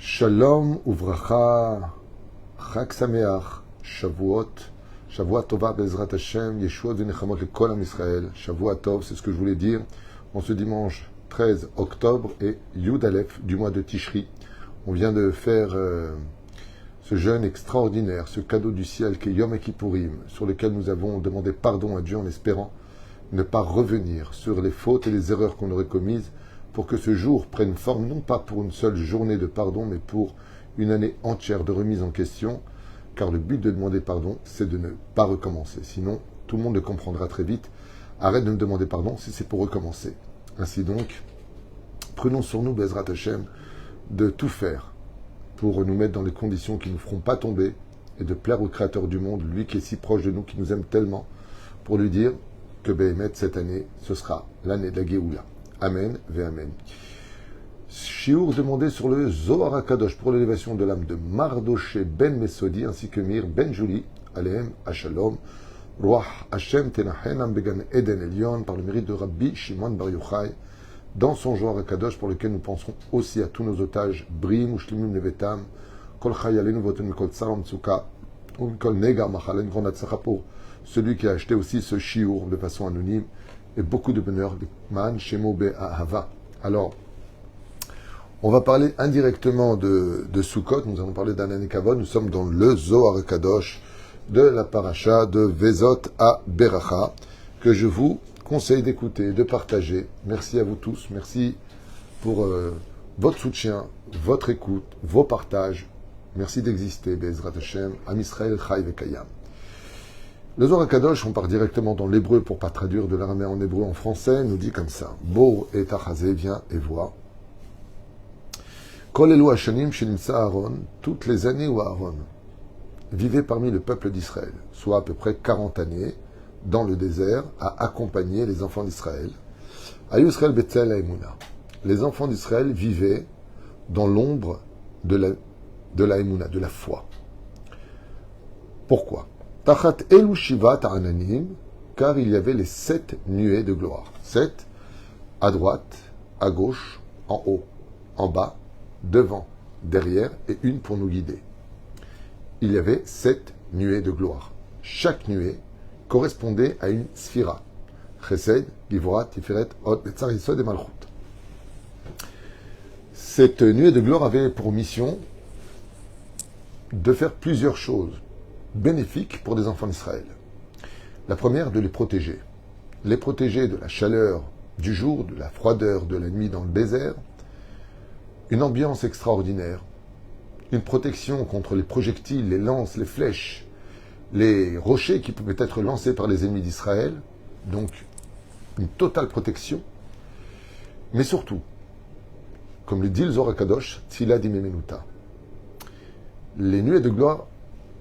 Shalom uvracha, Chag Sameach, Shavuot, Shavuot Tova Bezrat Hashem, Yeshua V'nechamot Lekol Am Israël. Shavuot Tov, c'est ce que je voulais dire. En ce dimanche 13 octobre et Yud Aleph du mois de Tishri, on vient de faire ce jeûne extraordinaire, ce cadeau du ciel qui est Yom Kippourim, sur lequel nous avons demandé pardon à Dieu en espérant ne pas revenir sur les fautes et les erreurs qu'on aurait commises, pour que ce jour prenne forme, non pas pour une seule journée de pardon, mais pour une année entière de remise en question, car le but de demander pardon, c'est de ne pas recommencer. Sinon, tout le monde le comprendra très vite. Arrête de me demander pardon si c'est pour recommencer. Ainsi donc, prenons sur nous, Bezrat Hashem, de tout faire pour nous mettre dans les conditions qui ne nous feront pas tomber et de plaire au Créateur du monde, lui qui est si proche de nous, qui nous aime tellement, pour lui dire que Béhémet, cette année, ce sera l'année de la Géoula. Amen, ve Amen. Shiur demandé sur le Zohar HaKadosh pour l'élévation de l'âme de Mardoché ben Mesodi ainsi que Mir ben Juli, Alehem Hashalom, Ruach Hashem Tenachenam Began Eden Elion, par le mérite de Rabbi Shimon Bar Yochai, dans son Zohar HaKadosh pour lequel nous penserons aussi à tous nos otages, Brim, Ushlimim Nevetam, Kol Chayalenu Voten Mikol Tsar Mtsuka, ou Kol Nega Machalen Gronat Sachapo, celui qui a acheté aussi ce Shiur de façon anonyme, et beaucoup de bonheur, Man Shemo Be'ahava. Alors, on va parler indirectement de Sukkot, nous allons parler d'Anané Kavod, nous sommes dans le Zohar Kadosh de la paracha de Vezot à Beracha, que je vous conseille d'écouter, de partager. Merci à vous tous, merci pour votre soutien, votre écoute, vos partages. Merci d'exister, Be'ezrat Hashem, Am Israël Chai Vekayam. Le Zohar HaKadosh, on part directement dans l'hébreu pour pas traduire de l'araméen en hébreu en français, nous dit comme ça. Bo et Tachazé, viens et vois. Kol Elu Hashanim Shenimsa Aaron, toutes les années où Aaron vivait parmi le peuple d'Israël, soit à peu près 40 années, dans le désert, à accompagner les enfants d'Israël. Ayu Israël Betzel Haemuna. Les enfants d'Israël vivaient dans l'ombre de la Haemuna, de la foi. Pourquoi? Tachat Elu Shivat Ananim, car il y avait les 7 nuées de gloire. 7 à droite, à gauche, en haut, en bas, devant, derrière, et une pour nous guider. Il y avait 7 nuées de gloire. Chaque nuée correspondait à une sphira. Chesed, Givora, Tiferet, Hod, Netzar, Yesod et Malchut. Cette nuée de gloire avait pour mission de faire plusieurs choses bénéfiques pour des enfants d'Israël. La première, de les protéger. Les protéger de la chaleur du jour, de la froideur de la nuit dans le désert, une ambiance extraordinaire, une protection contre les projectiles, les lances, les flèches, les rochers qui pouvaient être lancés par les ennemis d'Israël, donc une totale protection, mais surtout, comme le dit le Zohar HaKadosh, Tzila Dimemenuta, les nuées de gloire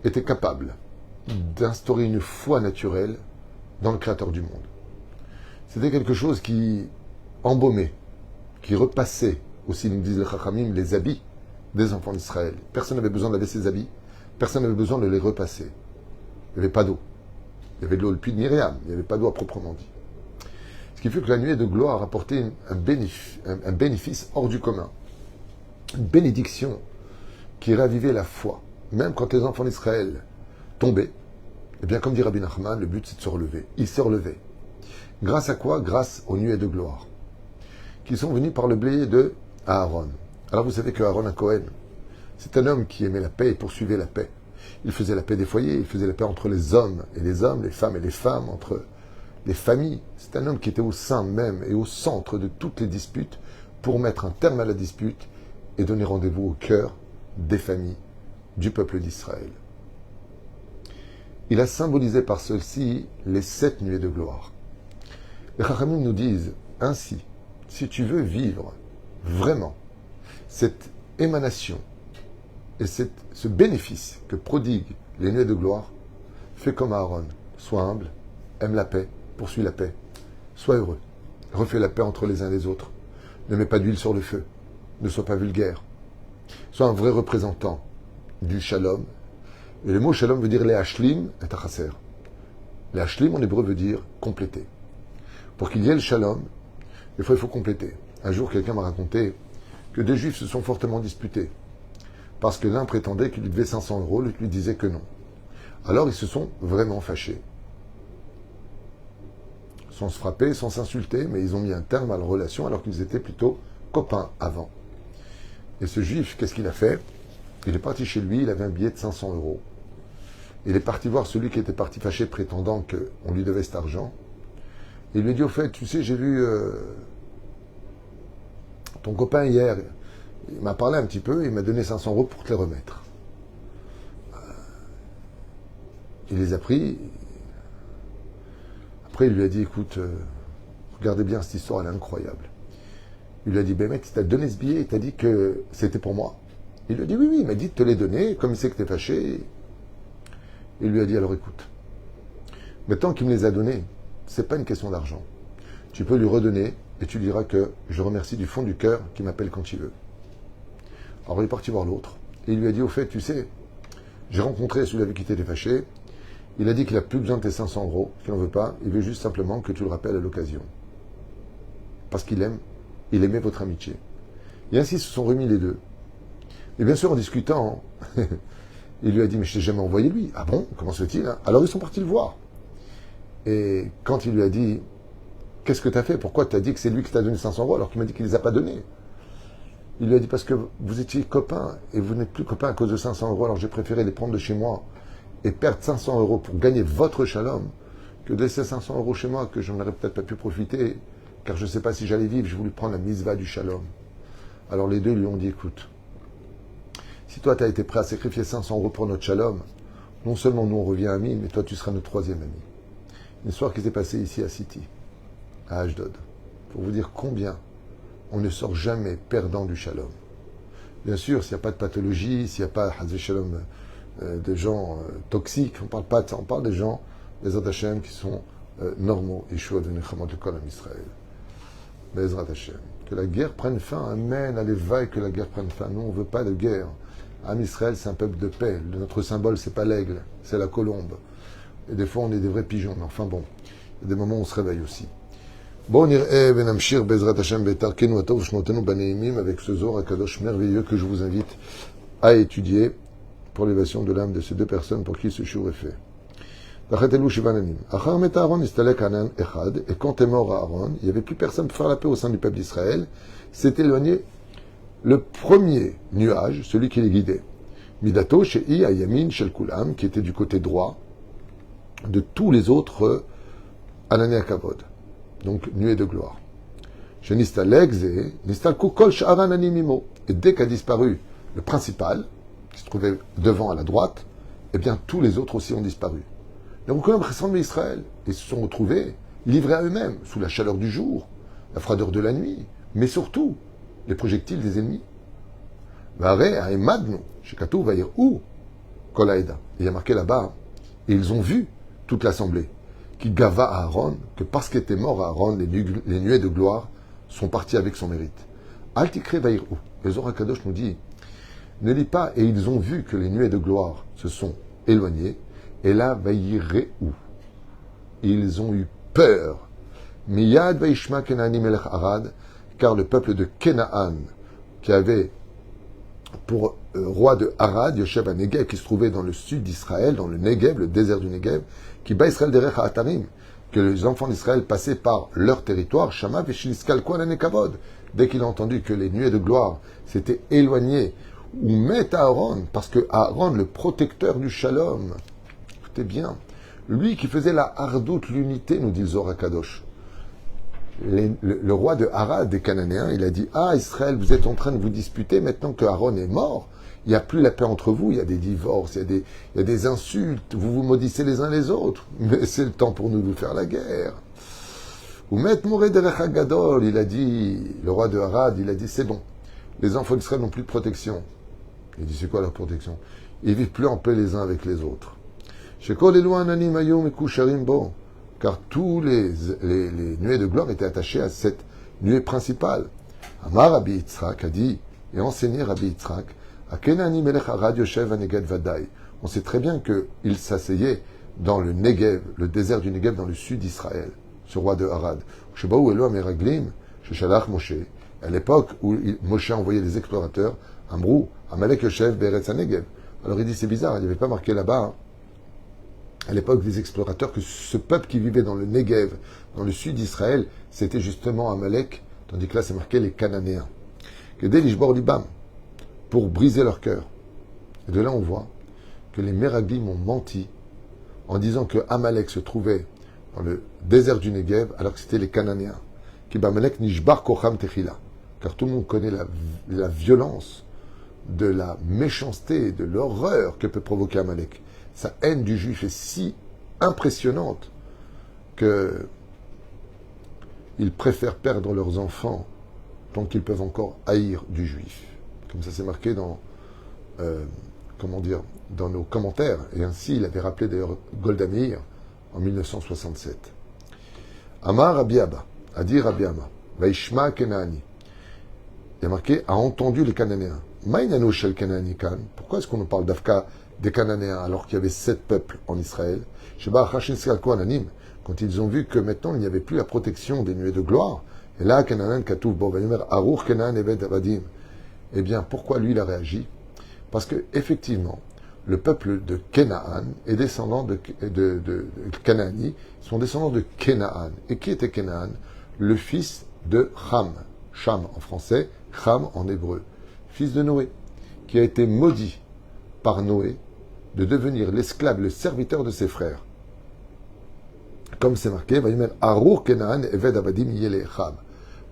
étaient capables d'instaurer une foi naturelle dans le Créateur du monde. C'était quelque chose qui embaumait, qui repassait, aussi nous disent les Chachamim, les habits des enfants d'Israël. Personne n'avait besoin de laver ses habits, personne n'avait besoin de les repasser. Il n'y avait pas d'eau. Il y avait de l'eau, le puits de Myriam, il n'y avait pas d'eau à proprement dit. Ce qui fait que la nuée de gloire apportait un bénéfice hors du commun. Une bénédiction qui ravivait la foi. Même quand les enfants d'Israël tombaient, eh bien, comme dit Rabbi Nachman, le but c'est de se relever. Ils se relevaient. Grâce à quoi? Grâce aux nuées de gloire, qui sont venues par le blé de Aaron. Alors vous savez que Aaron Cohen, c'est un homme qui aimait la paix et poursuivait la paix. Il faisait la paix des foyers, il faisait la paix entre les hommes, les femmes et les femmes, entre les familles. C'est un homme qui était au sein même et au centre de toutes les disputes pour mettre un terme à la dispute et donner rendez-vous au cœur des familles du peuple d'Israël. Il a symbolisé par ceci les 7 nuées de gloire. Les Chachamim nous disent ainsi, si tu veux vivre vraiment cette émanation et ce bénéfice que prodiguent les nuées de gloire, fais comme Aaron, sois humble, aime la paix, poursuis la paix, sois heureux, refais la paix entre les uns et les autres, ne mets pas d'huile sur le feu, ne sois pas vulgaire, sois un vrai représentant du shalom. Et le mot shalom veut dire les hashlim et tachaser. Les hashlim en hébreu veut dire compléter. Pour qu'il y ait le shalom, des fois il faut compléter. Un jour quelqu'un m'a raconté que des juifs se sont fortement disputés. parce que l'un prétendait qu'il lui devait 500 euros, l'autre lui disait que non. Alors ils se sont vraiment fâchés. Sans se frapper, sans s'insulter, mais ils ont mis un terme à leur relation alors qu'ils étaient plutôt copains avant. Et ce juif, qu'est-ce qu'il a fait? Il est parti chez lui, il avait un billet de 500 euros. Il est parti voir celui qui était parti fâché prétendant qu'on lui devait cet argent. Il lui a dit, au fait, tu sais, j'ai vu ton copain hier, il m'a parlé un petit peu, il m'a donné 500 euros pour te les remettre. Il les a pris. Après, il lui a dit, écoute, regardez bien cette histoire, elle est incroyable. Il lui a dit, ben mec, il t'a donné ce billet, il t'a dit que c'était pour moi. Il lui a dit, oui, il m'a dit de te les donner, comme il sait que t'es fâché. Il lui a dit, alors écoute, maintenant qu'il me les a donnés, c'est pas une question d'argent. Tu peux lui redonner et tu lui diras que je remercie du fond du cœur qu'il m'appelle quand il veut. Alors il est parti voir l'autre et il lui a dit, au fait, tu sais, j'ai rencontré celui avec qui t'étais fâché. Il a dit qu'il a plus besoin de tes 500 euros, qu'il n'en veut pas. Il veut juste simplement que tu le rappelles à l'occasion. Parce qu'il aimait votre amitié. Et ainsi se sont remis les deux. Et bien sûr, en discutant, il lui a dit, mais je t'ai jamais envoyé lui. Ah bon? Comment se fait-il, hein? Alors ils sont partis le voir. Et quand il lui a dit, qu'est-ce que tu as fait? Pourquoi tu as dit que c'est lui qui t'a donné 500 euros alors qu'il m'a dit qu'il ne les a pas donnés? Il lui a dit, parce que vous étiez copains et vous n'êtes plus copains à cause de 500 euros, alors j'ai préféré les prendre de chez moi et perdre 500 euros pour gagner votre shalom que de laisser 500 euros chez moi que je n'aurais peut-être pas pu profiter car je ne sais pas si j'allais vivre, j'ai voulu prendre la misva du shalom. Alors les deux lui ont dit, écoute, si toi tu as été prêt à sacrifier 500 euros pour notre shalom, non seulement nous on revient amis, mais toi tu seras notre troisième ami. Une histoire qui s'est passée ici à City, à Ashdod, pour vous dire combien on ne sort jamais perdant du shalom. Bien sûr, s'il n'y a pas de pathologie, s'il n'y a pas de shalom, de gens toxiques, on ne parle pas de ça, on parle des gens, des Hashem qui sont normaux. Yeshua de Nechamot le Kol en Israël. Bezrat Hashem. Que la guerre prenne fin. Amen. Allez, vaille que la guerre prenne fin. Nous, on ne veut pas de guerre. Am Israël, c'est un peuple de paix. Notre symbole, c'est pas l'aigle, c'est la colombe. Et des fois, on est des vrais pigeons. Mais enfin bon, il y a des moments où on se réveille aussi. Bon, nir'e benamshir bezrat Hashem betarkenu atov shnotenu baneimim avec ce Zohar HaKadosh merveilleux que je vous invite à étudier pour l'élévation de l'âme de ces deux personnes pour qui ce shiur est fait. Et quand est mort Aaron, il n'y avait plus personne pour faire la paix au sein du peuple d'Israël. S'est éloigné le premier nuage, celui qui les guidait. Midato Shei Ayamin Shel Kulam, qui était du côté droit de tous les autres Anané Kavod. Donc nuée de gloire. Et dès qu'a disparu le principal, qui se trouvait devant à la droite, eh bien tous les autres aussi ont disparu. Donc, comme ressemble Israël, ils se sont retrouvés livrés à eux-mêmes, sous la chaleur du jour, la froideur de la nuit, mais surtout les projectiles des ennemis. Il y a marqué là-bas, et ils ont vu toute l'assemblée, qui gava à Aaron, que parce qu'était mort Aaron, les nuées de gloire sont parties avec son mérite. Altikre vaïrou. Le Zohar HaKadosh nous dit, ne lis pas, et ils ont vu que les nuées de gloire se sont éloignées, et là, vaïreu. Ils ont eu peur. Miyad vaishma Kenani melech Arad, car le peuple de Kenaan, qui avait pour roi de Arad, Yoshev Negev, qui se trouvait dans le sud d'Israël, dans le Negev, le désert du Negev, qui bat Israël derech Atarim, que les enfants d'Israël passaient par leur territoire, Shama veshiliskal kohané kavod. Dès qu'il a entendu que les nuées de gloire s'étaient éloignées, ou met Aaron, parce que Aaron, le protecteur du shalom, écoutez bien, lui qui faisait la hardout, l'unité, nous dit le Zohar HaKadosh. Le roi de Arad, des Cananéens, il a dit, ah Israël, vous êtes en train de vous disputer, maintenant que Aaron est mort, il n'y a plus la paix entre vous, il y a des divorces, il y a des insultes, vous vous maudissez les uns les autres, mais c'est le temps pour nous de faire la guerre. Ou met Moré de Gadol, il a dit, le roi de Arad, il a dit, c'est bon, les enfants d'Israël n'ont plus de protection. Il dit, c'est quoi leur protection? Ils vivent plus en paix les uns avec les autres. Car tous les nuées de gloire étaient attachées à cette nuée principale. Amar Rabbi Yitzhak a dit, et enseigné Rabbi Yitzhak, à Kenani Melech Arad Yoshev Negev Vadaï. On sait très bien qu'il s'asseyait dans le Negev, le désert du Negev, dans le sud d'Israël, ce roi de Arad. À l'époque où Moshe a envoyé les explorateurs, Amrou, Amalek Yoshev Be'eretz HaNegev. Alors il dit, c'est bizarre, il n'y avait pas marqué là-bas, hein, à l'époque des explorateurs, que ce peuple qui vivait dans le Negev, dans le sud d'Israël, c'était justement Amalek, tandis que là c'est marqué les Cananéens. Que dès l'Ishbor Libam, pour briser leur cœur. Et de là on voit que les Meraglim ont menti en disant que Amalek se trouvait dans le désert du Negev, alors que c'était les Cananéens. Qui Amalek Nishbar Kocham Techila. Car tout le monde connaît la violence de la méchanceté, de l'horreur que peut provoquer Amalek. Sa haine du juif est si impressionnante que ils préfèrent perdre leurs enfants tant qu'ils peuvent encore haïr du juif. Comme ça c'est marqué dans, dans nos commentaires. Et ainsi il avait rappelé d'ailleurs Golda Meir en 1967. Amar Rabbi Abba, a dit Rabbi Abba, Vaishma Kenaani. Il y a marqué, a entendu les Cananéens. Maïnano shel Kenaani kan. Pourquoi est-ce qu'on nous parle d'Afka des Cananéens alors qu'il y avait 7 peuples en Israël? Sheba Hachin Skalko Ananim. Quand ils ont vu que maintenant il n'y avait plus la protection des nuées de gloire, et là, Kenanan Katouf Bo Vayomer Aruch Kenan Evet Avadim. Eh bien, pourquoi lui il a réagi? Parce que effectivement, le peuple de Kenaan est descendant de Canaani, sont descendants de Kenaan. Et qui était Kenaan? Le fils de Cham. Cham en français, Cham en hébreu. Fils de Noé, qui a été maudit par Noé de devenir l'esclave, le serviteur de ses frères. Comme c'est marqué, Vayomer Aruch Kenaan Evet Avadim Yele Cham.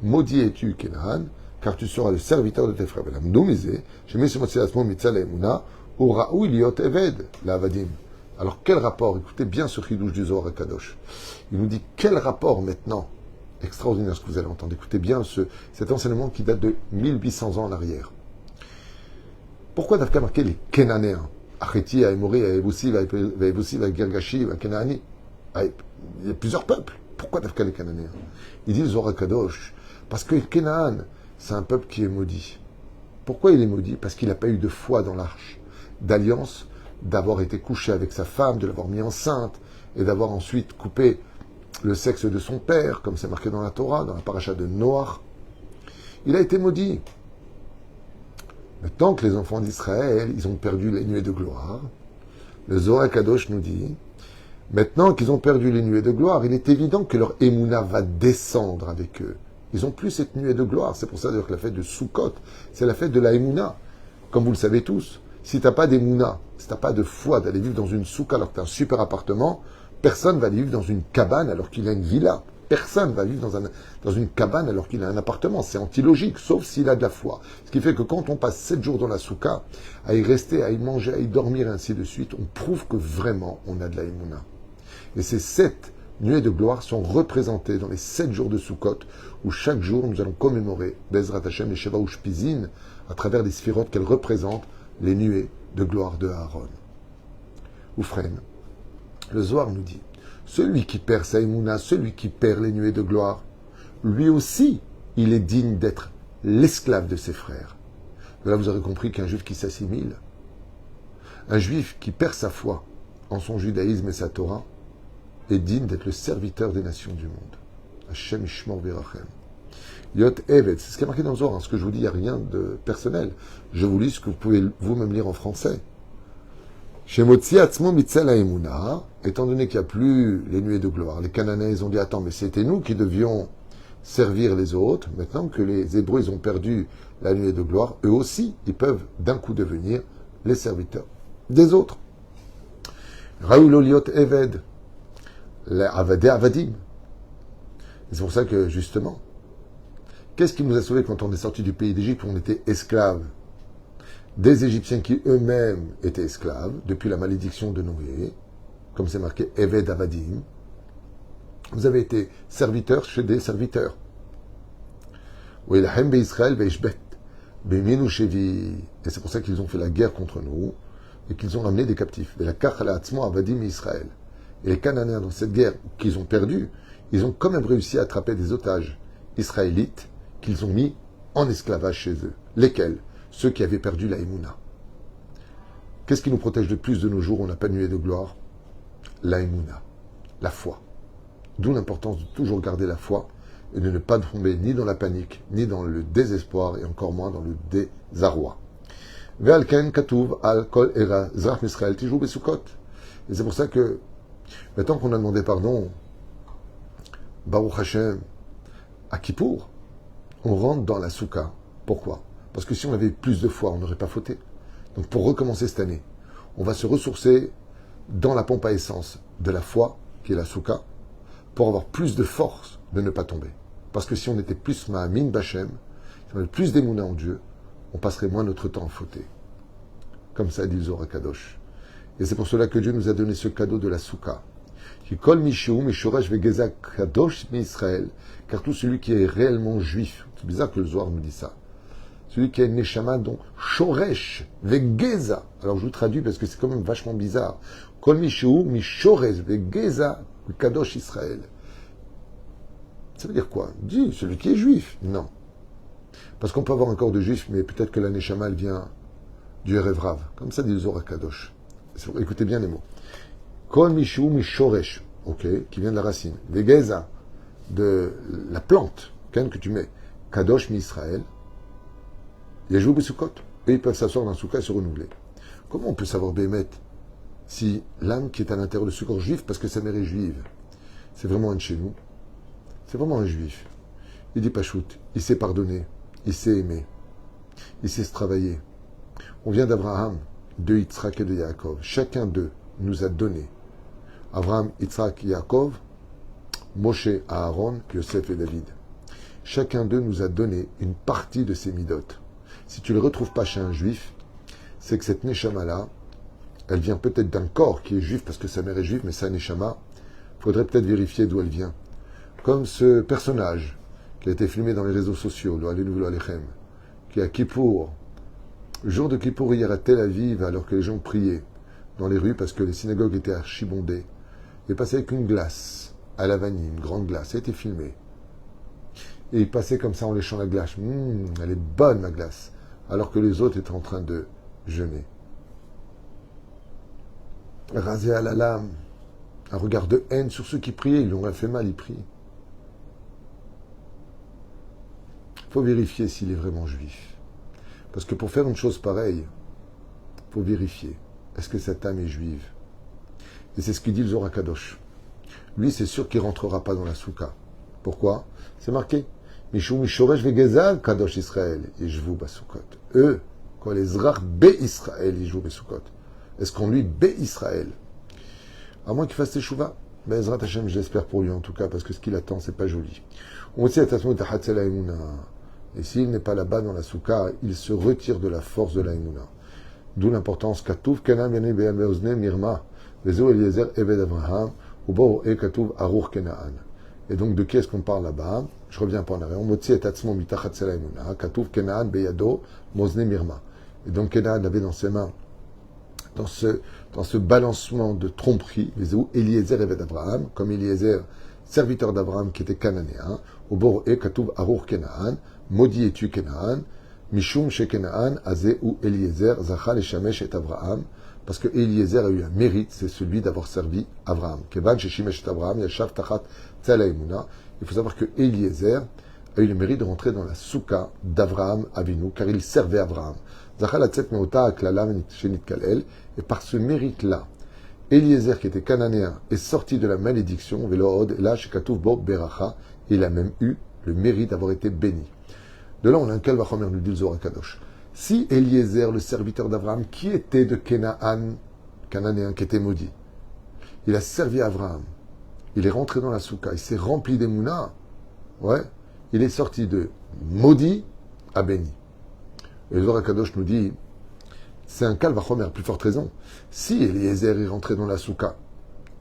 Maudit es-tu, Kenaan, car tu seras le serviteur de tes frères. Alors quel rapport? Écoutez bien ce chidouche du Zohar Kadosh. Il nous dit quel rapport maintenant? Extraordinaire ce que vous allez entendre. Écoutez bien cet enseignement qui date de 1800 ans en arrière. Pourquoi Dafka marqué les Kenanéens? Acheti, Aemori, Aebusi, Vaebusi, Vagergashi, Vakenaani. Il y a plusieurs peuples. Pourquoi Dafka les Cananéens? Il dit le Zohar Kadosh. Parce que Kenaan, c'est un peuple qui est maudit. Pourquoi il est maudit? Parce qu'il n'a pas eu de foi dans l'arche d'alliance, d'avoir été couché avec sa femme, de l'avoir mis enceinte, et d'avoir ensuite coupé le sexe de son père, comme c'est marqué dans la Torah, dans la paracha de Noach. Il a été maudit. Maintenant que les enfants d'Israël, ils ont perdu les nuées de gloire, le Zohar Kadosh nous dit, maintenant qu'ils ont perdu les nuées de gloire, il est évident que leur émouna va descendre avec eux. Ils n'ont plus cette nuée de gloire. C'est pour ça d'ailleurs que la fête de Sukkot, c'est la fête de la émouna. Comme vous le savez tous, si tu n'as pas d'émouna, si tu n'as pas de foi d'aller vivre dans une soukha alors que tu as un super appartement, personne ne va aller vivre dans une cabane alors qu'il a une villa. Personne ne va vivre dans une cabane alors qu'il a un appartement. C'est antilogique, sauf s'il a de la foi. Ce qui fait que quand on passe 7 jours dans la soukha, à y rester, à y manger, à y dormir, et ainsi de suite, on prouve que vraiment on a de la émouna. Et ces 7 nuées de gloire sont représentées dans les 7 jours de Sukkot, où chaque jour nous allons commémorer Bezrat Hashem et Sheva Ushpizin à travers les sphirotes qu'elles représentent, les nuées de gloire de Aaron. Oufren, le Zohar nous dit, celui qui perd sa émouna, celui qui perd les nuées de gloire, lui aussi, il est digne d'être l'esclave de ses frères. De là, vous aurez compris qu'un juif qui s'assimile, un juif qui perd sa foi en son judaïsme et sa Torah, est digne d'être le serviteur des nations du monde. Hashem Ishmor Virachem. Yot Evet, c'est ce qui est marqué dans le Zohar. Ce que je vous dis, il n'y a rien de personnel. Je vous lis ce que vous pouvez vous-même lire en français. Shemotzi Atzmo Mitzel Haemuna, étant donné qu'il n'y a plus les nuées de gloire, les Cananéens, ils ont dit, attends, mais c'était nous qui devions servir les autres. Maintenant que les Hébreux, ils ont perdu la nuée de gloire, eux aussi, ils peuvent d'un coup devenir les serviteurs des autres. Raouloliot Eved, les Avadé Avadim. C'est pour ça que, justement, qu'est-ce qui nous a sauvés quand on est sorti du pays d'Égypte où on était esclaves? Des Égyptiens qui eux-mêmes étaient esclaves, depuis la malédiction de Noé, comme c'est marqué Eved Avadim. Vous avez été serviteurs chez des serviteurs. Et c'est pour ça qu'ils ont fait la guerre contre nous et qu'ils ont ramené des captifs. Et les Cananéens, dans cette guerre qu'ils ont perdue, ils ont quand même réussi à attraper des otages israélites qu'ils ont mis en esclavage chez eux. Lesquels? Ceux qui avaient perdu la Emouna. Qu'est-ce qui nous protège de plus de nos jours? On n'a pas de nuée de gloire. La Emouna, la foi. D'où l'importance de toujours garder la foi et de ne pas tomber ni dans la panique, ni dans le désespoir, et encore moins dans le désarroi. Ve'alken katuv al kol era zrach Israël tijou besukot. Et c'est pour ça que, maintenant qu'on a demandé pardon, Baruch Hashem, à Kippour, on rentre dans la souka. Pourquoi? Parce que si on avait plus de foi, on n'aurait pas fauté. Donc pour recommencer cette année, on va se ressourcer dans la pompe à essence de la foi, qui est la souka, pour avoir plus de force de ne pas tomber. Parce que si on était plus ma'amin b'Hashem, si on avait plus d'émouna en Dieu, on passerait moins notre temps à fauter. Comme ça dit le Zohar Kadosh. Et c'est pour cela que Dieu nous a donné ce cadeau de la souka. Qui kol mishu mishorash vegeza kadosh mi Israël, car tout celui qui est réellement juif, c'est bizarre que le Zohar nous dit ça, celui qui est neshama, donc shoresh vegeza. Alors je vous traduis parce que c'est quand même vachement bizarre. Kol mishu mishoresh vegeza kadosh Israël. Ça veut dire quoi? Dis, celui qui est juif. Non. Parce qu'on peut avoir un corps de juif, mais peut-être que la neshama, elle vient du Erevrav. Comme ça dit le Zohar Kadosh. Écoutez bien les mots. Kol mishu mishoresh, ok, qui vient de la racine. Vegeza, de la plante, que tu mets. Kadosh mi Israël. Yajou besukot. Et ils peuvent s'asseoir dans le soukha et se renouveler. Comment on peut savoir Bémet si l'âme qui est à l'intérieur de ce corps juif, parce que sa mère est juive, c'est vraiment un de chez nous? C'est vraiment un juif. Il dit pas shoot, il sait pardonner, il sait aimer, il sait se travailler. On vient d'Abraham, de Yitzhak et de Yaakov. Chacun d'eux nous a donné. Abraham, Yitzhak, Yaakov, Moshe, Aaron, Yosef et David. Chacun d'eux nous a donné une partie de ses midotes. Si tu ne le retrouves pas chez un juif, c'est que cette neshama-là, elle vient peut-être d'un corps qui est juif parce que sa mère est juive, mais sa neshama, il faudrait peut-être vérifier d'où elle vient. Comme ce personnage qui a été filmé dans les réseaux sociaux, le Allélu le Alechem, qui à Kippour, le jour de Kippour, hier à Tel Aviv, alors que les gens priaient dans les rues parce que les synagogues étaient archibondées, il passait avec une glace à la vanille, une grande glace, ça a été filmé. Et il passait comme ça en léchant la glace. Elle est bonne ma glace. Alors que les autres étaient en train de jeûner. Rasé à la lame, un regard de haine sur ceux qui priaient, ils l'ont fait mal, ils prient. Il faut vérifier s'il est vraiment juif. Parce que pour faire une chose pareille, il faut vérifier. Est-ce que cette âme est juive? Et c'est ce qu'il dit le Zohar Kadosh. Lui, c'est sûr qu'il ne rentrera pas dans la souka. Pourquoi? C'est marqué. Mishou mishoresh vegeza kadosh Israël yeshvu basukot. Eux, quand les zrach be Israël yeshvu basukot. Est-ce qu'on lui be Israël? À moins qu'il fasse teshuva. Ben Ezrat Hashem, je l'espère pour lui en tout cas, parce que ce qu'il attend, c'est pas joli. On sait et s'il n'est pas là-bas dans la souka, il se retire de la force de la imuna. D'où l'importance katuv kenam yani be'am be'ozne mirma vezo Eliezer eved Abraham ubo e katuv arur kenaan. Et donc, de qui est-ce qu'on parle là-bas? Je reviens pas en arrière. On motzi et atzmo mitachat selaimuna, katuv Kenaan beyado mozne mirma. Et donc, Kenaan avait dans ses mains, dans ce balancement de tromperie, les Eliezer eved Abraham, comme Eliezer, serviteur d'Abraham qui était cananéen, au bord et katuv arur Kenaan, maudit es-tu Kenaan, mishum she Kenaan, azé ou Eliezer, zachal et shamesh et Abraham, parce que Eliezer a eu un mérite, c'est celui d'avoir servi Abraham. Kevan sheshimesh et Abraham, yashav tachat tzalaimuna. Il faut savoir que Eliezer a eu le mérite de rentrer dans la souka d'Abraham Avinu, car il servait Abraham. Zachal atzet meota aklalam shenit kalel, et par ce mérite-là, Eliezer, qui était cananéen, est sorti de la malédiction, velood, et là, shekatuv bo beracha, il a même eu le mérite d'avoir été béni. De là, on a un kalvachomer, nous dit le Zohar Kadosh. Si Eliezer, le serviteur d'Abraham, qui était de Kenaan, cananéen, qui était maudit, il a servi Abraham, il est rentré dans la souka, il s'est rempli d'émouna, ouais, il est sorti de maudit à béni. Et le Zohar Kadosh nous dit, c'est un kalvachomer, plus forte raison. Si Eliezer est rentré dans la souka,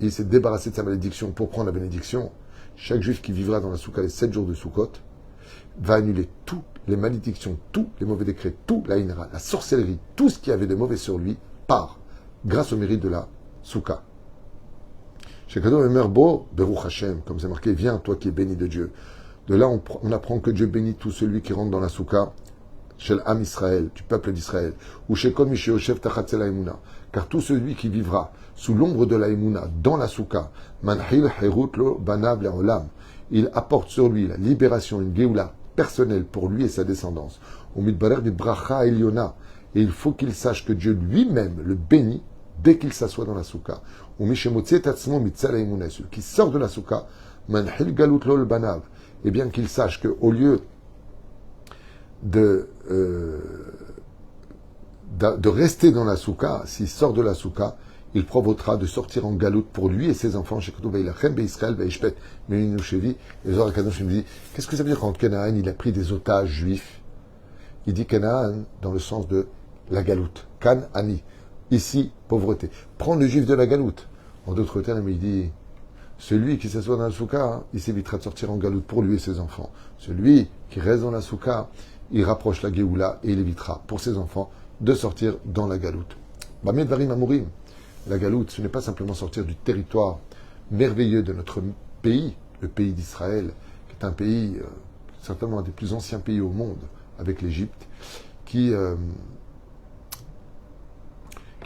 il s'est débarrassé de sa malédiction pour prendre la bénédiction, chaque juif qui vivra dans la souka les 7 jours de Sukkot va annuler toutes les malédictions, tous les mauvais décrets, tout la inra, la sorcellerie, tout ce qui avait de mauvais sur lui, part, grâce au mérite de la souka. Shekado Emerbo, Beruch Hashem, comme c'est marqué, viens, toi qui es béni de Dieu. De là, on apprend que Dieu bénit tout celui qui rentre dans la souka, chez l'âme Israël, du peuple d'Israël, ou chez Kol Mishéoshev Tachatze la Emouna, car tout celui qui vivra sous l'ombre de la Emouna, dans la souka, Manhil Herut Lo Banav Le'olam, il apporte sur lui la libération, une Géoula personnelle pour lui et sa descendance. Au Midbarer Bibracha Eliona, Et il faut qu'il sache que Dieu lui-même le bénit dès qu'il s'assoit dans la soukha. Ou Mishemotzi Tatsmo Mitzal Emunah, celui qui sort de la soukha, Manhil Galut Lol Banav, et bien qu'il sache qu'au lieu de rester dans la soukha, s'il sort de la soukha, il provoquera de sortir en galoute pour lui et ses enfants. Et les Zohar Kadosh me dit, qu'est-ce que ça veut dire quand Canaan il a pris des otages juifs? Il dit Canaan dans le sens de la galoute. Kan-ani. Ici, pauvreté. Prends le juif de la galoute. En d'autres termes, il dit, celui qui s'assoit dans la soukha, il s'évitera de sortir en galoute pour lui et ses enfants. Celui qui reste dans la soukha, il rapproche la Géoula et il évitera pour ses enfants de sortir dans la galoute. Bamed Varim Amourim. La galoute, ce n'est pas simplement sortir du territoire merveilleux de notre pays, le pays d'Israël, qui est un pays, certainement un des plus anciens pays au monde, avec l'Égypte, qui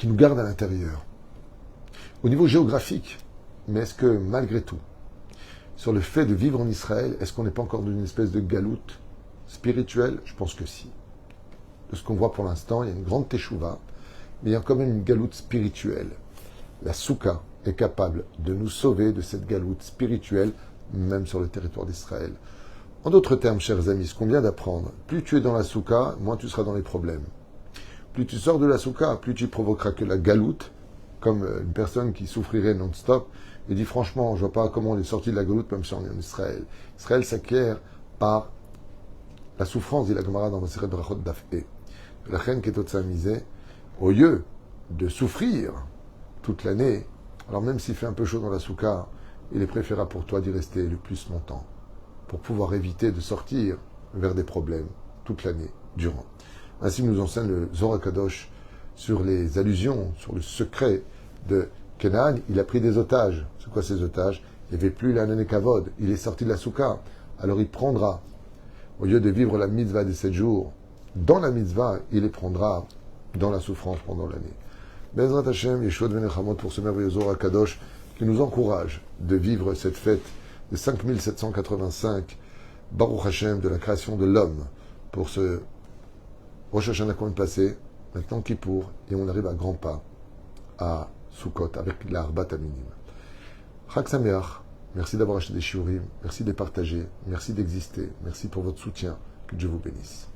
nous garde à l'intérieur. Au niveau géographique, mais est-ce que malgré tout, sur le fait de vivre en Israël, est-ce qu'on n'est pas encore dans une espèce de galoute spirituelle? Je pense que si. De ce qu'on voit pour l'instant, il y a une grande teshuva, mais il y a quand même une galoute spirituelle. La soukha est capable de nous sauver de cette galoute spirituelle, même sur le territoire d'Israël. En d'autres termes, chers amis, ce qu'on vient d'apprendre, plus tu es dans la soukha, moins tu seras dans les problèmes. Plus tu sors de la soukha, plus tu provoqueras que la galoute, comme une personne qui souffrirait non-stop, et dit franchement, je ne vois pas comment on est sorti de la galoute, même si on est en Israël. Israël s'acquiert par la souffrance, dit la Gemara dans Maseret Brachot Daf E. La reine qui est au lieu de souffrir toute l'année, alors même s'il fait un peu chaud dans la soukha, il est préférable pour toi d'y rester le plus longtemps, pour pouvoir éviter de sortir vers des problèmes toute l'année durant. Ainsi nous enseigne le Zohar Kadosh sur les allusions, sur le secret de Canaan. Il a pris des otages. C'est quoi ces otages? Il n'y avait plus l'année Kavod. Il est sorti de la soukha. Alors il prendra, au lieu de vivre la mitzvah des 7 jours, dans la mitzvah, il les prendra dans la souffrance pendant l'année. Bezrat Hashem, Yeshua ben Nechamot pour ce merveilleux Zohar Kadosh qui nous encourage de vivre cette fête de 5785, Baruch Hashem, de la création de l'homme, pour ce Rosh Hashanah qu'on vient de passer, maintenant Kippour, et on arrive à grands pas à Sukkot avec l'Arbat Aminim. Chag Sameach, merci d'avoir acheté des shiurim, merci de les partager, merci d'exister, merci pour votre soutien, que Dieu vous bénisse.